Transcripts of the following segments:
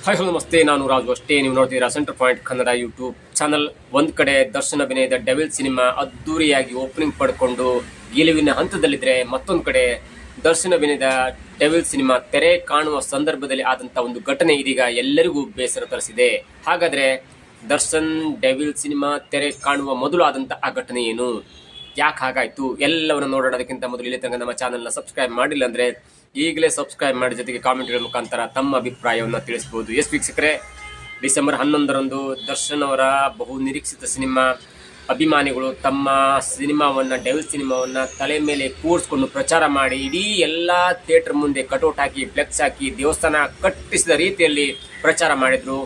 Hi hello ನಮಸ್ತೆ, ನಾನು ರಾಜು. ಅಷ್ಟೇ ನೀವು ನೋಡ್ತೀರಾ centre point Kannada YouTube channel. ಒಂದ್ ಕಡೆ ದರ್ಶನ್ ಅಭಿನಯದ ಡೆವಿಲ್ ಸಿನಿಮಾ ಅದ್ದೂರಿಯಾಗಿ ಓಪನಿಂಗ್ ಪಡ್ಕೊಂಡು ಗೆಲುವಿನ ಹಂತದಲ್ಲಿದ್ರೆ, ಮತ್ತೊಂದು ಕಡೆ ದರ್ಶನ್ ಅಭಿನಯದ ಡೆವಿಲ್ ಸಿನಿಮಾ ತೆರೆ ಕಾಣುವ ಸಂದರ್ಭದಲ್ಲಿ ಆದಂತ ಒಂದು ಘಟನೆ ಇದೀಗ ಎಲ್ಲರಿಗೂ ಬೇಸರ ತರಿಸಿದೆ. ಹಾಗಾದ್ರೆ ದರ್ಶನ್ ಡೆವಿಲ್ ಸಿನಿಮಾ ತೆರೆ ಕಾಣುವ ಮೊದಲು ಆದಂತ ಆ ಘಟನೆ ಏನು, ಯಾಕೆ ಹಾಗಾಯ್ತು, ಎಲ್ಲವನ್ನು ನೋಡೋಣ. ಅದಕ್ಕಿಂತ ಮೊದಲು ಇಲ್ಲಿ ತನಕ ನಮ್ಮ ಚಾನಲ್ನ ಸಬ್ಸ್ಕ್ರೈಬ್ ಮಾಡಿಲ್ಲ ಅಂದ್ರೆ ಈಗಲೇ ಸಬ್ಸ್ಕ್ರೈಬ್ ಮಾಡಿ, ಜೊತೆಗೆ ಕಾಮೆಂಟ್ಗಳ ಮುಖಾಂತರ ತಮ್ಮ ಅಭಿಪ್ರಾಯವನ್ನು ತಿಳಿಸಬಹುದು. ವೀಕ್ಷಕರೇ, ಡಿಸೆಂಬರ್ 11ರಂದು ದರ್ಶನ್ ಅವರ ಬಹು ನಿರೀಕ್ಷಿತ ಸಿನಿಮಾ ಅಭಿಮಾನಿಗಳು ತಮ್ಮ ಸಿನಿಮಾವನ್ನ, ಡೆವಿಲ್ ಸಿನಿಮಾವನ್ನ ತಲೆ ಮೇಲೆ ಕೂರಿಸ್ಕೊಂಡು ಪ್ರಚಾರ ಮಾಡಿ ಇಡೀ ಎಲ್ಲ ಥಿಯೇಟರ್ ಮುಂದೆ ಕಟೌಟ್ ಹಾಕಿ, ಫ್ಲೆಕ್ಸ್ ಹಾಕಿ, ದೇವಸ್ಥಾನ ಕಟ್ಟಿಸಿದ ರೀತಿಯಲ್ಲಿ ಪ್ರಚಾರ ಮಾಡಿದ್ರು.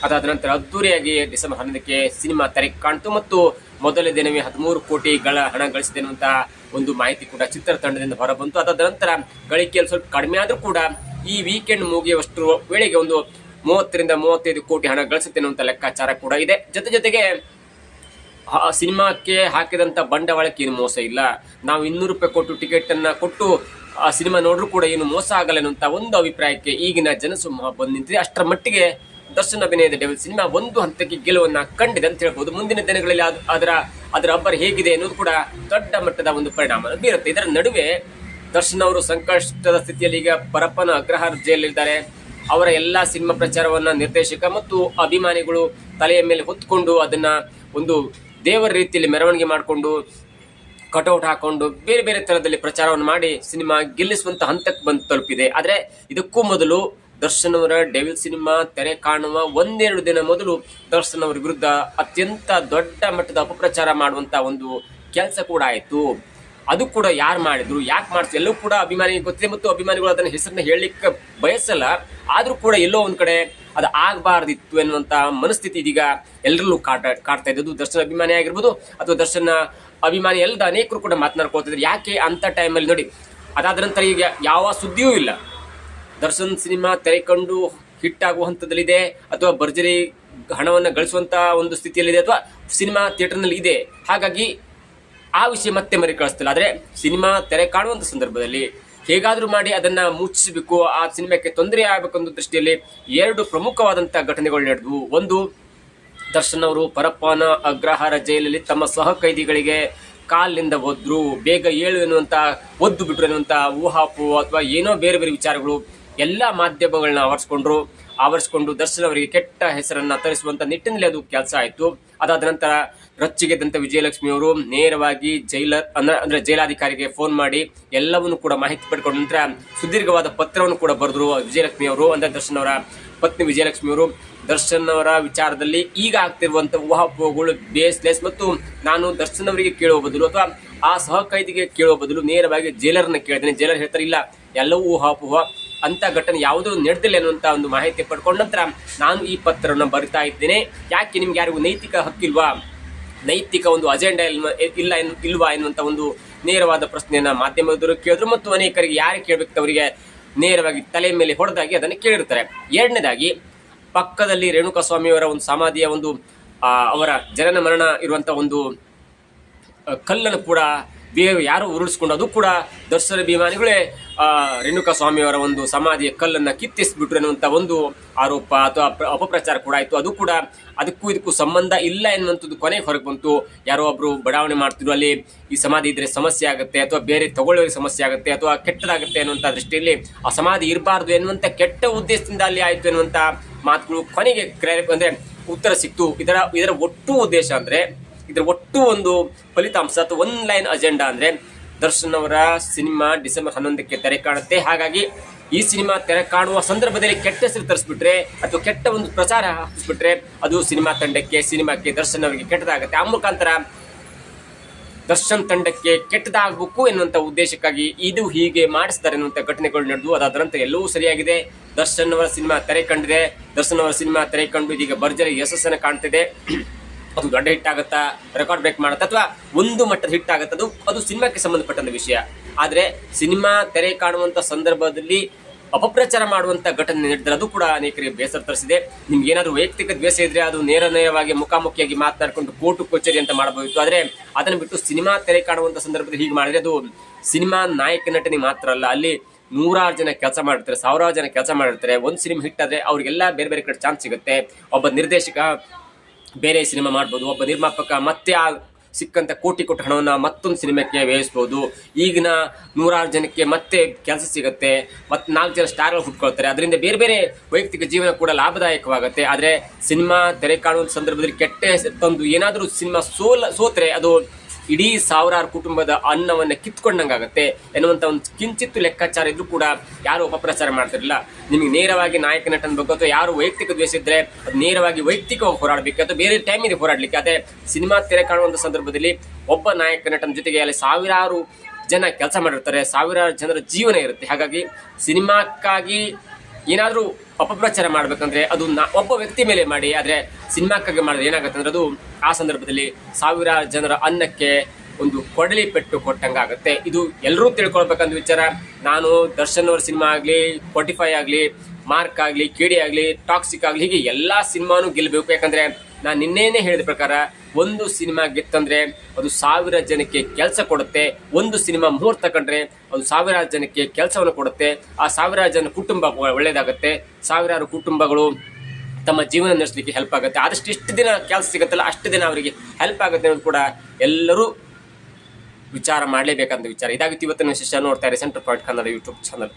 ಅದಾದ ನಂತರ ಅದ್ದೂರಿಯಾಗಿ ಡಿಸೆಂಬರ್ 11ಕ್ಕೆ ಸಿನಿಮಾ ತೆರೆ ಕಾಣ್ತು ಮತ್ತು ಮೊದಲ ದಿನವೇ 13 ಕೋಟಿಗಳ ಹಣ ಗಳಿಸಿದೆ ಅನ್ನುವಂತಹ ಒಂದು ಮಾಹಿತಿ ಕೂಡ ಚಿತ್ರತಂಡದಿಂದ ಹೊರಬಂತು. ಅದಾದ ನಂತರ ಗಳಿಕೆಯಲ್ಲಿ ಸ್ವಲ್ಪ ಕಡಿಮೆ ಆದ್ರೂ ಕೂಡ ಈ ವೀಕೆಂಡ್ ಮುಗಿಯುವಷ್ಟರ ವೇಳೆಗೆ ಒಂದು 30ರಿಂದ 35 ಕೋಟಿ ಹಣ ಗಳಿಸುತ್ತೆ ಅನ್ನುವಂಥ ಲೆಕ್ಕಾಚಾರ ಕೂಡ ಇದೆ. ಜೊತೆಗೆ ಸಿನಿಮಾಕ್ಕೆ ಹಾಕಿದಂತ ಬಂಡವಾಳಕ್ಕೆ ಏನು ಮೋಸ ಇಲ್ಲ. ನಾವು 200 ರೂಪಾಯಿ ಕೊಟ್ಟು ಟಿಕೆಟ್ ಅನ್ನ ಕೊಟ್ಟು ಆ ಸಿನಿಮಾ ನೋಡ್ರು ಕೂಡ ಏನು ಮೋಸ ಆಗಲ್ಲ ಅನ್ನುವಂತ ಒಂದು ಅಭಿಪ್ರಾಯಕ್ಕೆ ಈಗಿನ ಜನಸಮೂಹ ಬಂದು ನಿಂತಿದೆ. ಅಷ್ಟರ ಮಟ್ಟಿಗೆ ದರ್ಶನ್ ಅಭಿನಯದ ಡೆವಿಲ್ ಸಿನಿಮಾ ಒಂದು ಹಂತಕ್ಕೆ ಗೆಲುವನ್ನ ಕಂಡಿದೆ ಅಂತ ಹೇಳ್ಬೋದು. ಮುಂದಿನ ದಿನಗಳಲ್ಲಿ ಅದರ ಅಬ್ಬರ ಹೇಗಿದೆ ಅನ್ನೋದು ಕೂಡ ದೊಡ್ಡ ಮಟ್ಟದ ಒಂದು ಪರಿಣಾಮ ಬೀರುತ್ತೆ. ಇದರ ನಡುವೆ ದರ್ಶನ್ ಅವರು ಸಂಕಷ್ಟದ ಸ್ಥಿತಿಯಲ್ಲಿ ಈಗ ಪರಪ್ಪನ ಅಗ್ರಹಾರ ಜೈಲಿದ್ದಾರೆ. ಅವರ ಎಲ್ಲಾ ಸಿನಿಮಾ ಪ್ರಚಾರವನ್ನ ನಿರ್ದೇಶಕ ಮತ್ತು ಅಭಿಮಾನಿಗಳು ತಲೆಯ ಮೇಲೆ ಹೊತ್ಕೊಂಡು ಅದನ್ನ ಒಂದು ದೇವರ ರೀತಿಯಲ್ಲಿ ಮೆರವಣಿಗೆ ಮಾಡಿಕೊಂಡು, ಕಟೌಟ್ ಹಾಕೊಂಡು ಬೇರೆ ಬೇರೆ ತರದಲ್ಲಿ ಪ್ರಚಾರವನ್ನು ಮಾಡಿ ಸಿನಿಮಾ ಗೆಲ್ಲಿಸುವಂತ ಹಂತಕ್ಕೆ ಬಂದು ತಲುಪಿದೆ. ಆದ್ರೆ ಇದಕ್ಕೂ ಮೊದಲು ದರ್ಶನ್ ಅವರ ಡೆವಿಲ್ ಸಿನಿಮಾ ತೆರೆ ಕಾಣುವ 1-2 ದಿನ ಮೊದಲು ದರ್ಶನ್ ಅವರ ವಿರುದ್ಧ ಅತ್ಯಂತ ದೊಡ್ಡ ಮಟ್ಟದ ಅಪಪ್ರಚಾರ ಮಾಡುವಂತ ಒಂದು ಕೆಲಸ ಕೂಡ ಆಯಿತು. ಅದು ಕೂಡ ಯಾರು ಮಾಡಿದ್ರು, ಯಾಕೆ ಮಾಡಿದ್ರು ಎಲ್ಲವೂ ಕೂಡ ಅಭಿಮಾನಿಗೆ ಗೊತ್ತಿದೆ ಮತ್ತು ಅಭಿಮಾನಿಗಳು ಅದನ್ನ ಹೆಸರನ್ನ ಹೇಳಲಿಕ್ಕೆ ಬಯಸಲ್ಲ. ಆದ್ರೂ ಕೂಡ ಎಲ್ಲೋ ಒಂದ್ ಕಡೆ ಅದು ಆಗಬಾರ್ದಿತ್ತು ಎನ್ನುವಂತ ಮನಸ್ಥಿತಿ ಇದೀಗ ಎಲ್ಲರಲ್ಲೂ ಕಾಡ್ತಾ ಇದ್ದದ್ದು. ದರ್ಶನ್ ಅಭಿಮಾನಿ ಆಗಿರ್ಬೋದು ಅಥವಾ ದರ್ಶನ್ ಅಭಿಮಾನಿ ಎಲ್ಲದ ಅನೇಕರು ಕೂಡ ಮಾತನಾಡ್ಕೊಳ್ತಿದ್ರು. ಯಾಕೆ ಅಂತ ಟೈಮಲ್ಲಿ ನೋಡಿ, ಅದಾದ ನಂತರ ಈಗ ಯಾವ ಸುದ್ದಿಯೂ ಇಲ್ಲ. ದರ್ಶನ್ ಸಿನಿಮಾ ತೆರೆ ಕಂಡು ಹಿಟ್ ಆಗುವ ಹಂತದಲ್ಲಿದೆ ಅಥವಾ ಭರ್ಜರಿ ಹಣವನ್ನು ಗಳಿಸುವಂತ ಒಂದು ಸ್ಥಿತಿಯಲ್ಲಿದೆ ಅಥವಾ ಸಿನಿಮಾ ಥಿಯೇಟರ್ನಲ್ಲಿ ಇದೆ. ಹಾಗಾಗಿ ಆ ವಿಷಯ ಮತ್ತೆ ಮರಿ ಕಳಿಸ್ತಿಲ್ಲ. ಆದ್ರೆ ಸಿನಿಮಾ ತೆರೆ ಕಾಣುವಂತ ಸಂದರ್ಭದಲ್ಲಿ ಹೇಗಾದ್ರೂ ಮಾಡಿ ಅದನ್ನ ಮುಚ್ಚಿಸಬೇಕು, ಆ ಸಿನಿಮಾಕ್ಕೆ ತೊಂದರೆ ಆಗಬೇಕು ಅನ್ನೋ ದೃಷ್ಟಿಯಲ್ಲಿ 2 ಪ್ರಮುಖವಾದಂತಹ ಘಟನೆಗಳು ನಡೆದವು. ಒಂದು, ದರ್ಶನ್ ಅವರು ಪರಪ್ಪನ ಅಗ್ರಹಾರ ಜೈಲಲ್ಲಿ ತಮ್ಮ ಸಹ ಕೈದಿಗಳಿಗೆ ಕಾಲಿನಿಂದ ಒದ್ರು, ಬೇಗ ಏಳು ಎನ್ನುವಂತ ಒದ್ದು ಬಿಟ್ರು ಎನ್ನುವಂತ ಊಹಾಪು ಅಥವಾ ಏನೋ ಬೇರೆ ಬೇರೆ ವಿಚಾರಗಳು ಎಲ್ಲಾ ಮಾಧ್ಯಮಗಳನ್ನ ಆವರಿಸಿಕೊಂಡು ದರ್ಶನ್ ಅವರಿಗೆ ಕೆಟ್ಟ ಹೆಸರನ್ನ ತರಿಸುವಂತ ನಿಟ್ಟಿನಲ್ಲಿ ಅದು ಕೆಲಸ ಆಯಿತು. ಅದಾದ ನಂತರ ರೊಚ್ಚಿಗೆದ್ದಂತ ವಿಜಯಲಕ್ಷ್ಮಿ ಅವರು ನೇರವಾಗಿ ಅಂದ್ರೆ ಜೈಲಾಧಿಕಾರಿಗೆ ಫೋನ್ ಮಾಡಿ ಎಲ್ಲವನ್ನು ಕೂಡ ಮಾಹಿತಿ ಪಡ್ಕೊಂಡ ನಂತರ ಸುದೀರ್ಘವಾದ ಪತ್ರವನ್ನು ಕೂಡ ಬರೆದ್ರು ವಿಜಯಲಕ್ಷ್ಮಿ ಅವರು. ಅಂದ್ರೆ ದರ್ಶನ್ ಅವರ ಪತ್ನಿ ವಿಜಯಲಕ್ಷ್ಮಿ ಅವರು ದರ್ಶನ್ ಅವರ ವಿಚಾರದಲ್ಲಿ ಈಗ ಆಗ್ತಿರುವಂತ ಊಹಾಪೋಹಗಳು ಬೇಸ್ಲೆಸ್ ಮತ್ತು ನಾನು ದರ್ಶನ್ ಅವರಿಗೆ ಕೇಳುವ ಬದಲು ಅಥವಾ ಆ ಸಹ ಕೈದಿಗೆ ಕೇಳುವ ಬದಲು ನೇರವಾಗಿ ಜೈಲರ್ನ ಕೇಳಿದ್ದೇನೆ. ಜೈಲರ್ ಹೇಳ್ತಾರೆ ಇಲ್ಲ, ಎಲ್ಲವೂ ಊಹಾಪೋಹ, ಅಂತ ಘಟನೆ ಯಾವುದೂ ನಡೆದಿಲ್ಲ ಅನ್ನುವಂತ ಒಂದು ಮಾಹಿತಿ ಪಡ್ಕೊಂಡ ನಂತರ ನಾನು ಈ ಪತ್ರವನ್ನು ಬರಿತಾ ಇದ್ದೇನೆ. ಯಾಕೆ ನಿಮ್ಗೆ ಯಾರಿಗೂ ನೈತಿಕ ಹಕ್ಕಿಲ್ವಾ, ನೈತಿಕ ಒಂದು ಅಜೆಂಡಾ ಇಲ್ವಾ ಎನ್ನುವಂತ ಒಂದು ನೇರವಾದ ಪ್ರಶ್ನೆಯನ್ನ ಮಾಧ್ಯಮದವರು ಕೇಳಿದ್ರು ಮತ್ತು ಅನೇಕರಿಗೆ ಯಾರಿಗೆ ಕೇಳಬೇಕು ಅವರಿಗೆ ನೇರವಾಗಿ ತಲೆ ಮೇಲೆ ಹೊಡೆದಾಗಿ ಅದನ್ನು ಕೇಳಿರ್ತಾರೆ. ಎರಡನೇದಾಗಿ, ಪಕ್ಕದಲ್ಲಿ ರೇಣುಕಾಸ್ವಾಮಿಯವರ ಒಂದು ಸಮಾಧಿಯ ಒಂದು ಅವರ ಜನನ ಮರಣ ಇರುವಂತ ಒಂದು ಕಲ್ಲನ್ನು ಕೂಡ ಬೇರೆ ಯಾರು ಉರುಳಿಸ್ಕೊಂಡು, ಅದು ಕೂಡ ದರ್ಶನ ಅಭಿಮಾನಿಗಳೇ ರೇಣುಕಾಸ್ವಾಮಿಯವರ ಒಂದು ಸಮಾಧಿಯ ಕಲ್ಲನ್ನ ಕಿತ್ತಿಸ್ಬಿಟ್ರು ಎನ್ನುವಂತ ಒಂದು ಆರೋಪ ಅಥವಾ ಅಪಪ್ರಚಾರ ಕೂಡ ಆಯ್ತು. ಅದು ಕೂಡ ಅದಕ್ಕೂ ಇದಕ್ಕೂ ಸಂಬಂಧ ಇಲ್ಲ ಎನ್ನುವಂಥದ್ದು ಕೊನೆಗೆ ಹೊರಗೆ ಬಂತು. ಯಾರೋ ಒಬ್ರು ಬಡಾವಣೆ ಮಾಡ್ತಿದ್ರು, ಅಲ್ಲಿ ಈ ಸಮಾಧಿ ಇದ್ರೆ ಸಮಸ್ಯೆ ಆಗುತ್ತೆ ಅಥವಾ ಬೇರೆ ತಗೊಳ್ಳೋರಿಗೆ ಸಮಸ್ಯೆ ಆಗುತ್ತೆ ಅಥವಾ ಕೆಟ್ಟದಾಗುತ್ತೆ ಅನ್ನುವಂಥ ದೃಷ್ಟಿಯಲ್ಲಿ ಆ ಸಮಾಧಿ ಇರಬಾರ್ದು ಎನ್ನುವಂತ ಕೆಟ್ಟ ಉದ್ದೇಶದಿಂದ ಅಲ್ಲಿ ಆಯ್ತು ಎನ್ನುವಂತ ಮಾತುಗಳು ಕೊನೆಗೆ ಅಂದ್ರೆ ಉತ್ತರ ಸಿಕ್ತು. ಇದರ ಒಟ್ಟು ಉದ್ದೇಶ ಅಂದ್ರೆ, ಇದರ ಒಟ್ಟು ಒಂದು ಫಲಿತಾಂಶ ಅಥವಾ ಒನ್ ಲೈನ್ ಅಜೆಂಡಾ ಅಂದ್ರೆ ದರ್ಶನ್ ಅವರ ಸಿನಿಮಾ ಡಿಸೆಂಬರ್ 11ಕ್ಕೆ ತೆರೆ ಕಾಣುತ್ತೆ. ಹಾಗಾಗಿ ಈ ಸಿನಿಮಾ ತೆರೆ ಕಾಣುವ ಸಂದರ್ಭದಲ್ಲಿ ಕೆಟ್ಟ ಹೆಸರು ತರಿಸ್ಬಿಟ್ರೆ ಅಥವಾ ಕೆಟ್ಟ ಒಂದು ಪ್ರಚಾರ ಹಾಕಿಸ್ಬಿಟ್ರೆ ಅದು ಸಿನಿಮಾ ತಂಡಕ್ಕೆ, ಸಿನಿಮಾಕ್ಕೆ, ದರ್ಶನ್ ಅವರಿಗೆ ಕೆಟ್ಟದಾಗುತ್ತೆ. ಆ ಮುಖಾಂತರ ದರ್ಶನ್ ತಂಡಕ್ಕೆ ಕೆಟ್ಟದಾಗಬೇಕು ಎನ್ನುವಂತ ಉದ್ದೇಶಕ್ಕಾಗಿ ಇದು ಹೀಗೆ ಮಾಡಿಸ್ತಾರೆ ಎನ್ನುವಂತ ಘಟನೆಗಳು ನಡೆದು ಅದಾದ ನಂತರ ಎಲ್ಲವೂ ಸರಿಯಾಗಿದೆ. ದರ್ಶನ್ ಅವರ ಸಿನಿಮಾ ತೆರೆ ಕಂಡಿದೆ. ದರ್ಶನ್ ಅವರ ಸಿನಿಮಾ ತೆರೆ ಕಂಡು ಇದೀಗ ಭರ್ಜರಿ ಯಶಸ್ಸನ್ನು ಕಾಣ್ತಿದೆ. ಅದು ದೊಡ್ಡ ಹಿಟ್ ಆಗುತ್ತಾ, ರೆಕಾರ್ಡ್ ಬ್ರೇಕ್ ಮಾಡುತ್ತಾ ಅಥವಾ ಒಂದು ಮಟ್ಟದ ಹಿಟ್ ಆಗುತ್ತೆ, ಅದು ಸಿನಿಮಾಕ್ಕೆ ಸಂಬಂಧಪಟ್ಟಂತ ವಿಷಯ. ಆದ್ರೆ ಸಿನಿಮಾ ತೆರೆ ಕಾಣುವಂತ ಸಂದರ್ಭದಲ್ಲಿ ಅಪಪ್ರಚಾರ ಮಾಡುವಂತ ಘಟನೆ ನಡೆದರೆ ಅದು ಕೂಡ ಅನೇಕರಿಗೆ ಬೇಸರ ತರಿಸಿದೆ. ನಿಮ್ಗೆ ಏನಾದ್ರು ವೈಯಕ್ತಿಕ ದ್ವೇಷ ಇದ್ರೆ ಅದು ನೇರವಾಗಿ ಮುಖಾಮುಖಿಯಾಗಿ ಮಾತನಾಡಿಕೊಂಡು ಕೋರ್ಟು ಕಚೇರಿ ಅಂತ ಮಾಡಬಹುದು. ಆದ್ರೆ ಅದನ್ನು ಬಿಟ್ಟು ಸಿನಿಮಾ ತೆರೆ ಕಾಣುವಂತ ಸಂದರ್ಭದಲ್ಲಿ ಹೀಗೆ ಮಾಡಿದ್ರೆ ಅದು ಸಿನಿಮಾ ನಾಯಕ ನಟನೆ ಮಾತ್ರ ಅಲ್ಲ, ಅಲ್ಲಿ ನೂರಾರು ಜನ ಕೆಲಸ ಮಾಡಿರ್ತಾರೆ, ಸಾವಿರಾರು ಜನ ಕೆಲಸ ಮಾಡಿರ್ತಾರೆ. ಒಂದು ಸಿನಿಮಾ ಹಿಟ್ ಆದರೆ ಅವ್ರಿಗೆಲ್ಲ ಬೇರೆ ಬೇರೆ ಕಡೆ ಚಾನ್ಸ್ ಸಿಗುತ್ತೆ. ಒಬ್ಬ ನಿರ್ದೇಶಕ ಬೇರೆ ಸಿನಿಮಾ ಮಾಡ್ಬೋದು, ಒಬ್ಬ ನಿರ್ಮಾಪಕ ಮತ್ತೆ ಆ ಸಿಕ್ಕಂತ ಕೋಟಿ ಹಣವನ್ನು ಮತ್ತೊಂದು ಸಿನಿಮಾಕ್ಕೆ ವ್ಯಯಿಸ್ಬೋದು. ಈಗಿನ ನೂರಾರು ಜನಕ್ಕೆ ಮತ್ತೆ ಕೆಲಸ ಸಿಗುತ್ತೆ, ಮತ್ತು 4 ಜನ ಸ್ಟಾರ್ಗಳು ಹುಟ್ಕೊಳ್ತಾರೆ. ಅದರಿಂದ ಬೇರೆ ಬೇರೆ ವೈಯಕ್ತಿಕ ಜೀವನ ಕೂಡ ಲಾಭದಾಯಕವಾಗುತ್ತೆ. ಆದರೆ ಸಿನಿಮಾ ತೆರೆ ಕಾಣುವ ಸಂದರ್ಭದಲ್ಲಿ ಕೆಟ್ಟ ತಂದು ಏನಾದರೂ ಸಿನಿಮಾ ಸೋತ್ರೆ ಅದು ಇಡೀ ಸಾವಿರಾರು ಕುಟುಂಬದ ಅನ್ನವನ್ನು ಕಿತ್ಕೊಂಡಂಗಾಗತ್ತೆ ಎನ್ನುವಂಥ ಒಂದು ಕಿಂಚಿತ್ತು ಲೆಕ್ಕಾಚಾರ ಇದ್ರೂ ಕೂಡ ಯಾರು ಅಪಪ್ರಚಾರ ಮಾಡ್ತಿರಲಿಲ್ಲ. ನಿಮಗೆ ನೇರವಾಗಿ ನಾಯಕ ನಟನ ಬಗ್ಗೆ ಅಥವಾ ಯಾರು ವೈಯಕ್ತಿಕ ದ್ವೇಷ ಇದ್ದರೆ ಅದು ನೇರವಾಗಿ ವೈಯಕ್ತಿಕವಾಗಿ ಹೋರಾಡಬೇಕು, ಅಥವಾ ಬೇರೆ ಟೈಮಿಗೆ ಹೋರಾಡಲಿಕ್ಕೆ. ಅದೇ ಸಿನಿಮಾ ತೆರೆ ಕಾಣುವಂಥ ಸಂದರ್ಭದಲ್ಲಿ ಒಬ್ಬ ನಾಯಕ ನಟನ ಜೊತೆಗೆ ಅಲ್ಲಿ ಸಾವಿರಾರು ಜನ ಕೆಲಸ ಮಾಡಿರ್ತಾರೆ, ಸಾವಿರಾರು ಜನರ ಜೀವನ ಇರುತ್ತೆ. ಹಾಗಾಗಿ ಸಿನಿಮಾಕ್ಕಾಗಿ ಏನಾದರೂ ಅಪಪ್ರಚಾರ ಮಾಡಬೇಕಂದ್ರೆ ಅದು ಒಬ್ಬ ವ್ಯಕ್ತಿ ಮೇಲೆ ಮಾಡಿ, ಆದರೆ ಸಿನಿಮಾಕ್ಕಾಗಿ ಮಾಡಿದ್ರೆ ಏನಾಗುತ್ತೆ ಅಂದರೆ ಅದು ಆ ಸಂದರ್ಭದಲ್ಲಿ ಸಾವಿರಾರು ಜನರ ಅನ್ನಕ್ಕೆ ಒಂದು ಕೊಡಲಿ ಪೆಟ್ಟು ಕೊಟ್ಟಂಗಾಗುತ್ತೆ. ಇದು ಎಲ್ಲರೂ ತಿಳ್ಕೊಳ್ಬೇಕಂತ ವಿಚಾರ. ನಾನು ದರ್ಶನ್ ಅವ್ರ ಸಿನಿಮಾ ಆಗಲಿ, 45 ಆಗಲಿ, ಮಾರ್ಕ್ ಆಗಲಿ, KD ಆಗಲಿ, ಟಾಕ್ಸಿಕ್ ಆಗಲಿ, ಹೀಗೆ ಎಲ್ಲ ಸಿನಿಮಾನು ಗೆಲ್ಲಬೇಕು. ಯಾಕಂದರೆ ನಾನು ನಿನ್ನೆನೇ ಹೇಳಿದ ಪ್ರಕಾರ ಒಂದು ಸಿನಿಮಾ ಗೆತ್ತಂದರೆ ಅದು 1000 ಜನಕ್ಕೆ ಕೆಲಸ ಕೊಡುತ್ತೆ. ಒಂದು ಸಿನಿಮಾ ಮುಹೂರ್ತ ಕಂಡ್ರೆ ಅದು ಸಾವಿರಾರು ಜನಕ್ಕೆ ಕೆಲಸವನ್ನು ಕೊಡುತ್ತೆ. ಆ ಸಾವಿರಾರು ಜನ ಕುಟುಂಬ ಒಳ್ಳೆಯದಾಗುತ್ತೆ, ಸಾವಿರಾರು ಕುಟುಂಬಗಳು ತಮ್ಮ ಜೀವನ ನಡೆಸಲಿಕ್ಕೆ ಹೆಲ್ಪ್ ಆಗುತ್ತೆ. ಆದಷ್ಟು ಎಷ್ಟು ದಿನ ಕೆಲಸ ಸಿಗುತ್ತಲ್ಲ ಅಷ್ಟು ದಿನ ಅವರಿಗೆ ಹೆಲ್ಪ್ ಆಗುತ್ತೆ ಅನ್ನೋದು ಕೂಡ ಎಲ್ಲರೂ ವಿಚಾರ ಮಾಡಲೇಬೇಕಂತ ವಿಚಾರ. ಇದಾಗಿತ್ತು ಇವತ್ತಿನ ವಿಶೇಷ. ನೋಡ್ತಾ ಇರಿ centre point Kannada YouTube channel.